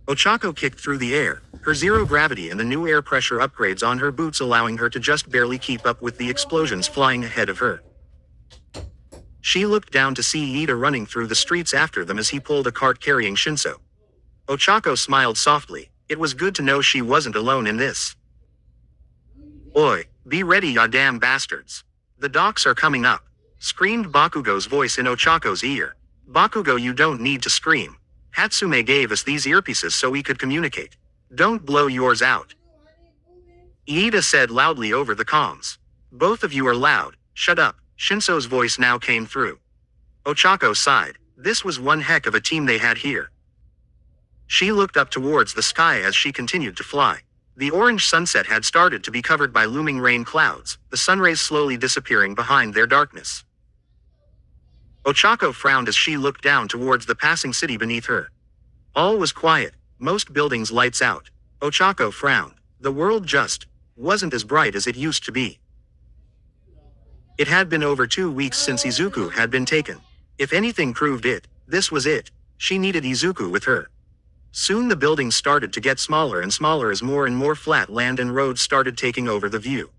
Ochako kicked through the air, her zero gravity and the new air pressure upgrades on her boots allowing her to just barely keep up with the explosions flying ahead of her. She looked down to see Iida running through the streets after them as he pulled a cart carrying Shinso. Ochako smiled softly. It was good to know she wasn't alone in this. "Oi, be ready ya damn bastards. The docks are coming up," screamed Bakugo's voice in Ochako's ear. "Bakugo, you don't need to scream. Hatsume gave us these earpieces so we could communicate. Don't blow yours out," Iida said loudly over the comms. "Both of you are loud, shut up." Shinso's voice now came through. Ochako sighed. This was one heck of a team they had here. She looked up towards the sky as she continued to fly. The orange sunset had started to be covered by looming rain clouds, the sunrays slowly disappearing behind their darkness. Ochako frowned as she looked down towards the passing city beneath her. All was quiet, most buildings lights out. Ochako frowned. The world just wasn't as bright as it used to be. It had been over 2 weeks since Izuku had been taken. If anything proved it, this was it. She needed Izuku with her. Soon the buildings started to get smaller and smaller as more and more flat land and roads started taking over the view.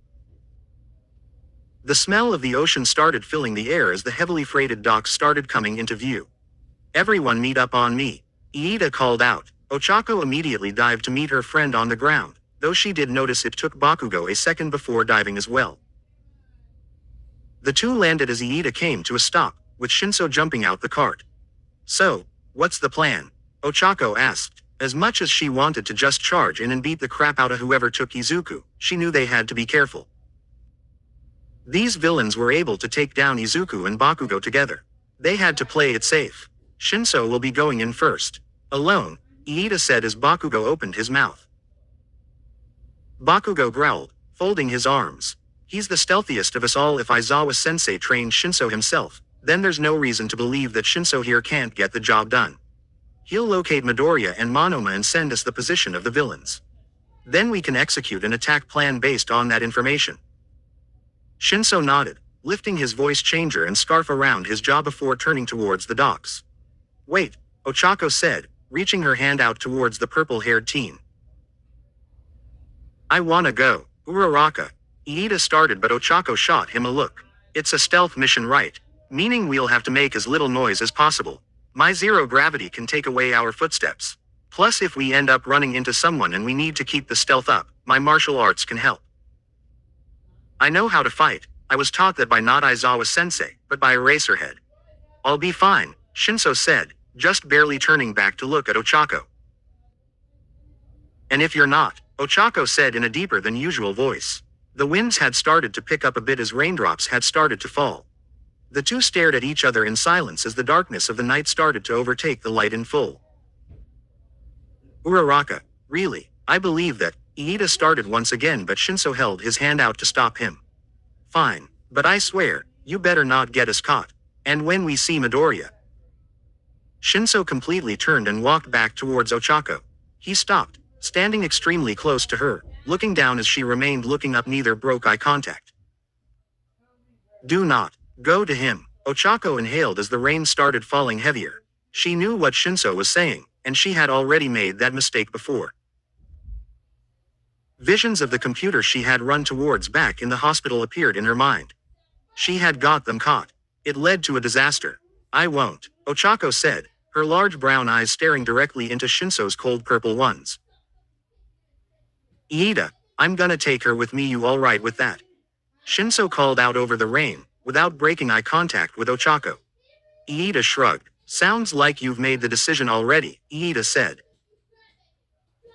The smell of the ocean started filling the air as the heavily freighted docks started coming into view. "Everyone meet up on me," Iida called out. Ochako immediately dived to meet her friend on the ground, though she did notice it took Bakugo a second before diving as well. The two landed as Iida came to a stop, with Shinso jumping out the cart. "So, what's the plan?" Ochako asked. As much as she wanted to just charge in and beat the crap out of whoever took Izuku, she knew they had to be careful. These villains were able to take down Izuku and Bakugo together. They had to play it safe. "Shinso will be going in first. Alone," Iida said as Bakugo opened his mouth. Bakugo growled, folding his arms. "He's the stealthiest of us all. If Izawa-sensei trained Shinso himself, then there's no reason to believe that Shinso here can't get the job done. He'll locate Midoriya and Monoma and send us the position of the villains. Then we can execute an attack plan based on that information." Shinso nodded, lifting his voice changer and scarf around his jaw before turning towards the docks. "Wait," Ochako said, reaching her hand out towards the purple-haired teen. "I wanna go, Uraraka." Iida started but Ochako shot him a look. "It's a stealth mission, right? Meaning we'll have to make as little noise as possible. My zero gravity can take away our footsteps. Plus if we end up running into someone and we need to keep the stealth up, my martial arts can help. I know how to fight. I was taught that by not Izawa-sensei, but by Eraserhead. I'll be fine," Shinso said, just barely turning back to look at Ochako. "And if you're not," Ochako said in a deeper than usual voice. The winds had started to pick up a bit as raindrops had started to fall. The two stared at each other in silence as the darkness of the night started to overtake the light in full. "Uraraka, really, I believe that," Iida started once again but Shinso held his hand out to stop him. "Fine, but I swear, you better not get us caught. And when we see Midoriya." Shinso completely turned and walked back towards Ochako. He stopped, standing extremely close to her, looking down as she remained looking up. Neither broke eye contact. "Do not go to him," Ochako inhaled as the rain started falling heavier. She knew what Shinso was saying, and she had already made that mistake before. Visions of the computer she had run towards back in the hospital appeared in her mind. She had got them caught. It led to a disaster. "I won't," Ochako said, her large brown eyes staring directly into Shinso's cold purple ones. "Iida, I'm gonna take her with me. You all right with that?" Shinso called out over the rain, without breaking eye contact with Ochako. Iida shrugged. "Sounds like you've made the decision already," Iida said.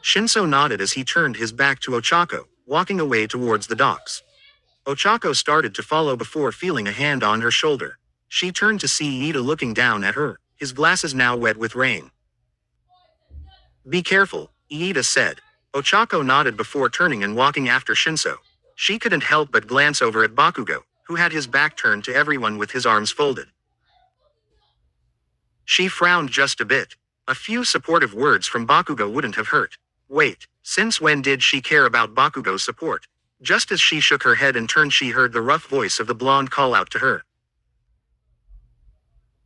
Shinso nodded as he turned his back to Ochako, walking away towards the docks. Ochako started to follow before feeling a hand on her shoulder. She turned to see Iida looking down at her, his glasses now wet with rain. "Be careful," Iida said. Ochako nodded before turning and walking after Shinso. She couldn't help but glance over at Bakugo, who had his back turned to everyone with his arms folded. She frowned just a bit. A few supportive words from Bakugo wouldn't have hurt. Wait, since when did she care about Bakugo's support? Just as she shook her head and turned, she heard the rough voice of the blonde call out to her.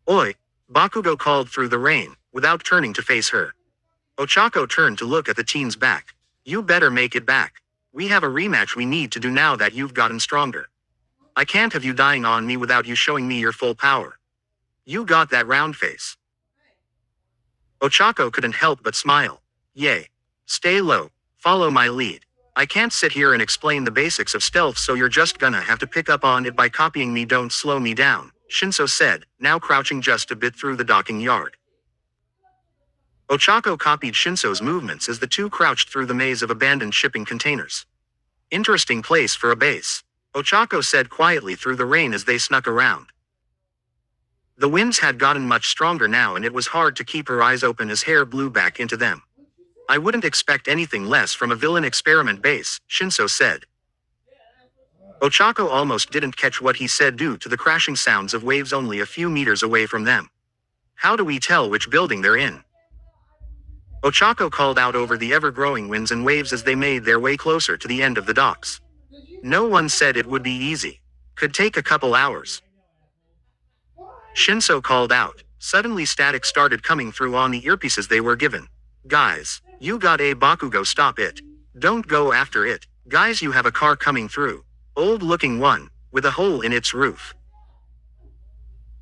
"Oi," Bakugo called through the rain, without turning to face her. Ochako turned to look at the teen's back. You better make it back. We have a rematch we need to do now that you've gotten stronger. I can't have you dying on me without you showing me your full power. You got that round face. Ochako couldn't help but smile. Yay. Stay low. Follow my lead. I can't sit here and explain the basics of stealth, so you're just gonna have to pick up on it by copying me. Don't slow me down, Shinso said, now crouching just a bit through the docking yard. Ochako copied Shinso's movements as the two crouched through the maze of abandoned shipping containers. Interesting place for a base, Ochako said quietly through the rain as they snuck around. The winds had gotten much stronger now, and it was hard to keep her eyes open as hair blew back into them. I wouldn't expect anything less from a villain experiment base, Shinso said. Ochako almost didn't catch what he said due to the crashing sounds of waves only a few meters away from them. How do we tell which building they're in? Ochako called out over the ever-growing winds and waves as they made their way closer to the end of the docks. No one said it would be easy. Could take a couple hours. Shinso called out. Suddenly static started coming through on the earpieces they were given. Guys, you got a Bakugo, stop it. Don't go after it. Guys, you have a car coming through. Old-looking one, with a hole in its roof.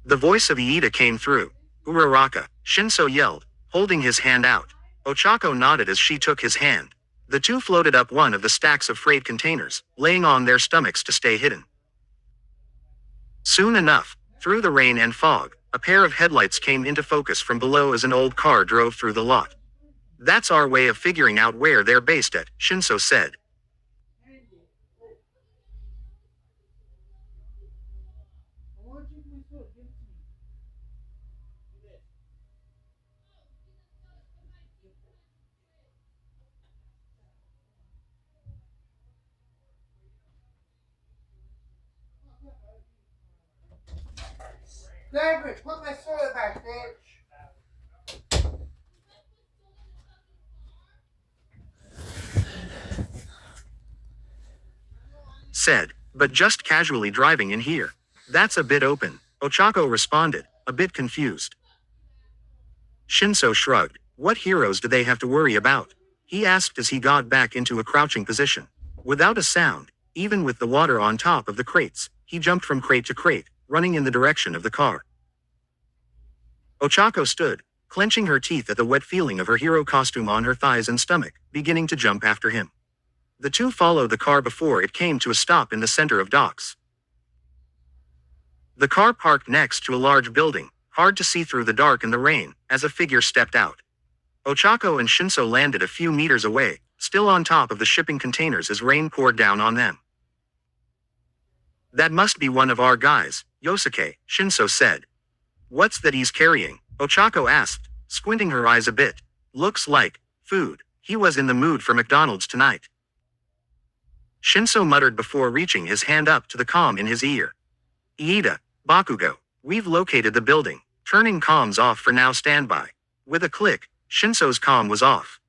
The voice of Iida came through. Uraraka, Shinso yelled, holding his hand out. Ochako nodded as she took his hand. The two floated up one of the stacks of freight containers, laying on their stomachs to stay hidden. Soon enough, through the rain and fog, a pair of headlights came into focus from below as an old car drove through the lot. That's our way of figuring out where they're based at, Shinso said. David, put my soda back, bitch. Said, but just casually driving in here. That's a bit open, Ochako responded, a bit confused. Shinso shrugged. What heroes do they have to worry about? He asked as he got back into a crouching position. Without a sound, even with the water on top of the crates, he jumped from crate to crate, running in the direction of the car. Ochako stood, clenching her teeth at the wet feeling of her hero costume on her thighs and stomach, beginning to jump after him. The two followed the car before it came to a stop in the center of docks. The car parked next to a large building, hard to see through the dark in the rain, as a figure stepped out. Ochako and Shinso landed a few meters away, still on top of the shipping containers as rain poured down on them. That must be one of our guys, Yosuke, Shinso said. What's that he's carrying? Ochako asked, squinting her eyes a bit. Looks like food. He was in the mood for McDonald's tonight. Shinso muttered before reaching his hand up to the comm in his ear. Iida, Bakugo, we've located the building. Turning comms off for now, standby. With a click, Shinso's comm was off.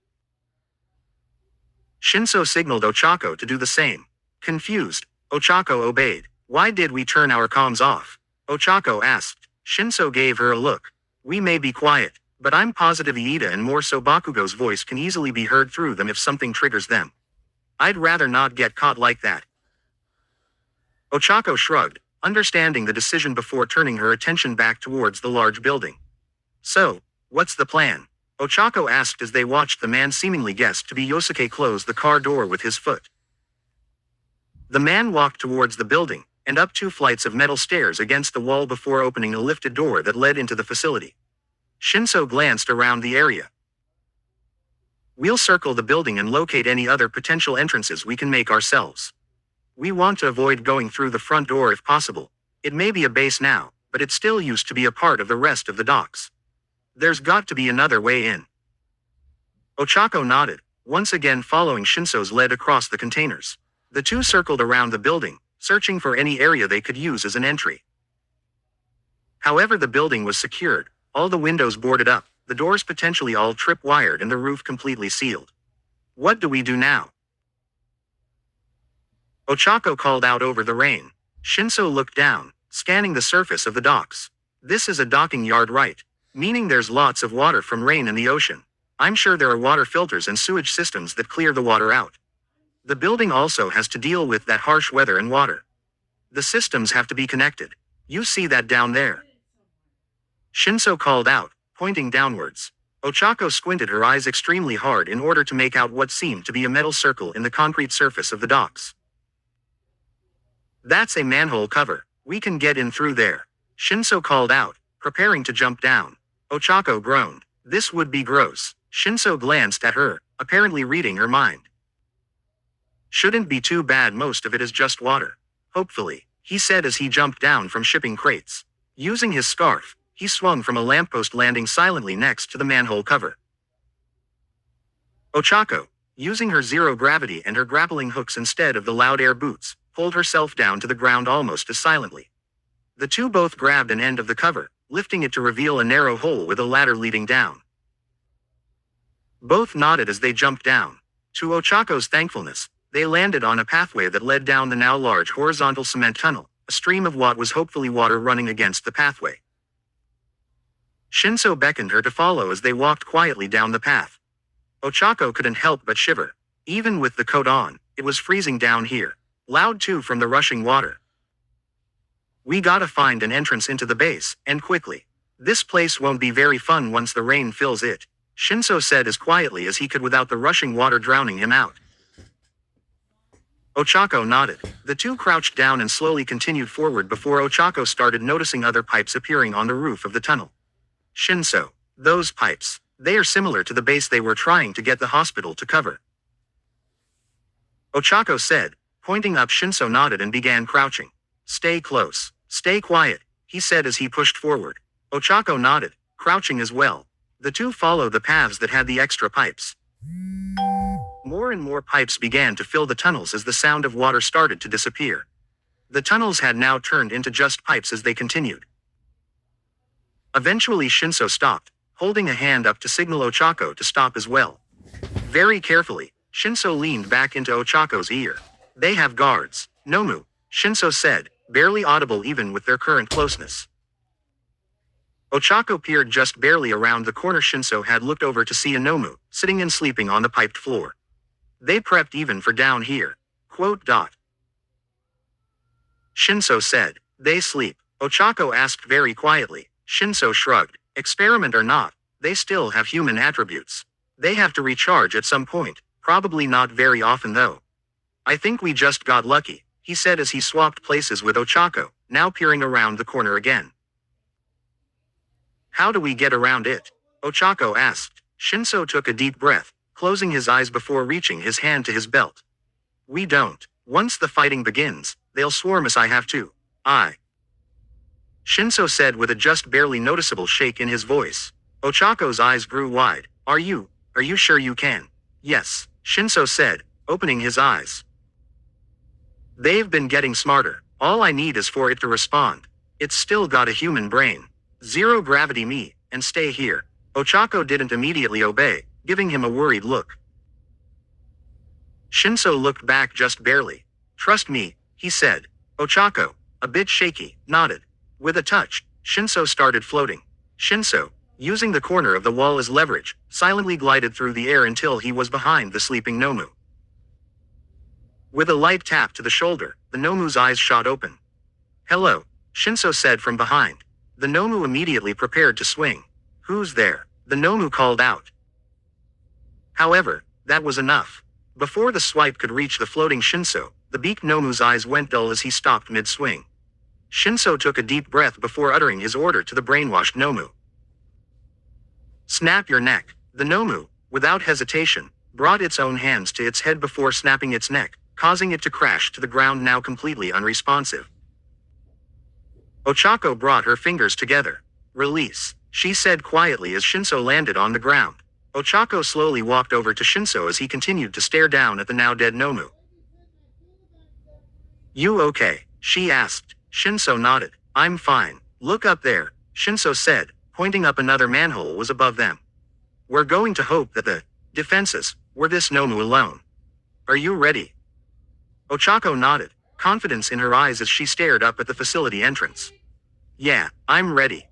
Shinso signaled Ochako to do the same. Confused, Ochako obeyed. Why did we turn our comms off? Ochako asked. Shinso gave her a look. We may be quiet, but I'm positive Iida and more so Bakugo's voice can easily be heard through them if something triggers them. I'd rather not get caught like that. Ochako shrugged, understanding the decision before turning her attention back towards the large building. So, what's the plan? Ochako asked as they watched the man seemingly guessed to be Yosuke close the car door with his foot. The man walked towards the building, and up 2 flights of metal stairs against the wall before opening a lifted door that led into the facility. Shinso glanced around the area. We'll circle the building and locate any other potential entrances we can make ourselves. We want to avoid going through the front door if possible. It may be a base now, but it still used to be a part of the rest of the docks. There's got to be another way in. Ochako nodded, once again following Shinso's lead across the containers. The two circled around the building, searching for any area they could use as an entry. However, the building was secured, all the windows boarded up, the doors potentially all trip-wired and the roof completely sealed. What do we do now? Ochako called out over the rain. Shinso looked down, scanning the surface of the docks. This is a docking yard, right? Meaning there's lots of water from rain in the ocean. I'm sure there are water filters and sewage systems that clear the water out. The building also has to deal with that harsh weather and water. The systems have to be connected. You see that down there? Shinso called out, pointing downwards. Ochako squinted her eyes extremely hard in order to make out what seemed to be a metal circle in the concrete surface of the docks. That's a manhole cover. We can get in through there. Shinso called out, preparing to jump down. Ochako groaned. This would be gross. Shinso glanced at her, apparently reading her mind. Shouldn't be too bad, most of it is just water. Hopefully, he said as he jumped down from shipping crates. Using his scarf, he swung from a lamppost, landing silently next to the manhole cover. Ochako, using her zero gravity and her grappling hooks instead of the loud air boots, pulled herself down to the ground almost as silently. The two both grabbed an end of the cover, lifting it to reveal a narrow hole with a ladder leading down. Both nodded as they jumped down. To Ochako's thankfulness, they landed on a pathway that led down the now large horizontal cement tunnel, a stream of what was hopefully water running against the pathway. Shinso beckoned her to follow as they walked quietly down the path. Ochako couldn't help but shiver. Even with the coat on, it was freezing down here. Loud too from the rushing water. We gotta find an entrance into the base, and quickly. This place won't be very fun once the rain fills it, Shinso said as quietly as he could without the rushing water drowning him out. Ochako nodded. The two crouched down and slowly continued forward before Ochako started noticing other pipes appearing on the roof of the tunnel. Shinso, those pipes. They are similar to the base they were trying to get the hospital to cover. Ochako said, pointing up. Shinso nodded and began crouching. Stay close. Stay quiet, he said as he pushed forward. Ochako nodded, crouching as well. The two followed the paths that had the extra pipes. More and more pipes began to fill the tunnels as the sound of water started to disappear. The tunnels had now turned into just pipes as they continued. Eventually Shinso stopped, holding a hand up to signal Ochako to stop as well. Very carefully, Shinso leaned back into Ochako's ear. They have guards, Nomu, Shinso said, barely audible even with their current closeness. Ochako peered just barely around the corner. Shinso had looked over to see a Nomu, sitting and sleeping on the piped floor. They prepped even for down here. Shinso said, they sleep. Ochako asked very quietly. Shinso shrugged. Experiment or not, they still have human attributes. They have to recharge at some point, probably not very often though. I think we just got lucky, he said as he swapped places with Ochako, now peering around the corner again. How do we get around it? Ochako asked. Shinso took a deep breath, closing his eyes before reaching his hand to his belt. We don't. Once the fighting begins, they'll swarm us. I have to. Shinso said with a just barely noticeable shake in his voice. Ochako's eyes grew wide. Are you sure you can? Yes, Shinso said, opening his eyes. They've been getting smarter. All I need is for it to respond. It's still got a human brain. Zero gravity me, and stay here. Ochako didn't immediately obey, giving him a worried look. Shinso looked back just barely. Trust me, he said. Ochako, a bit shaky, nodded. With a touch, Shinso started floating. Shinso, using the corner of the wall as leverage, silently glided through the air until he was behind the sleeping Nomu. With a light tap to the shoulder, the Nomu's eyes shot open. Hello, Shinso said from behind. The Nomu immediately prepared to swing. Who's there? The Nomu called out. However, that was enough. Before the swipe could reach the floating Shinso, the beaked Nomu's eyes went dull as he stopped mid-swing. Shinso took a deep breath before uttering his order to the brainwashed Nomu. Snap your neck. The Nomu, without hesitation, brought its own hands to its head before snapping its neck, causing it to crash to the ground now completely unresponsive. Ochako brought her fingers together. Release, she said quietly as Shinso landed on the ground. Ochako slowly walked over to Shinso as he continued to stare down at the now dead Nomu. You okay? She asked. Shinso nodded. I'm fine. Look up there, Shinso said, pointing up. Another manhole was above them. We're going to hope that the defenses were this Nomu alone. Are you ready? Ochako nodded, confidence in her eyes as she stared up at the facility entrance. Yeah, I'm ready.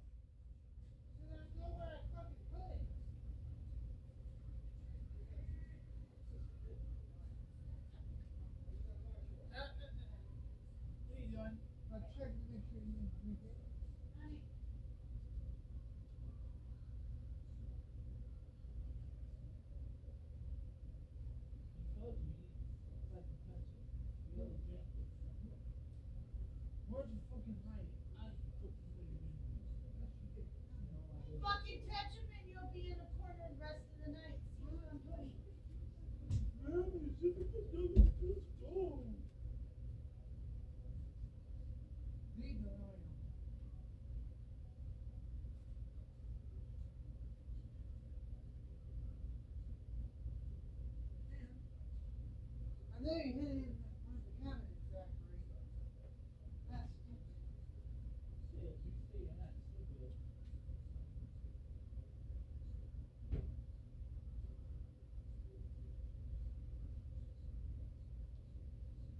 then he hit it in the cabinet factory. That's stupid.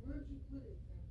Where'd you put it, Dad?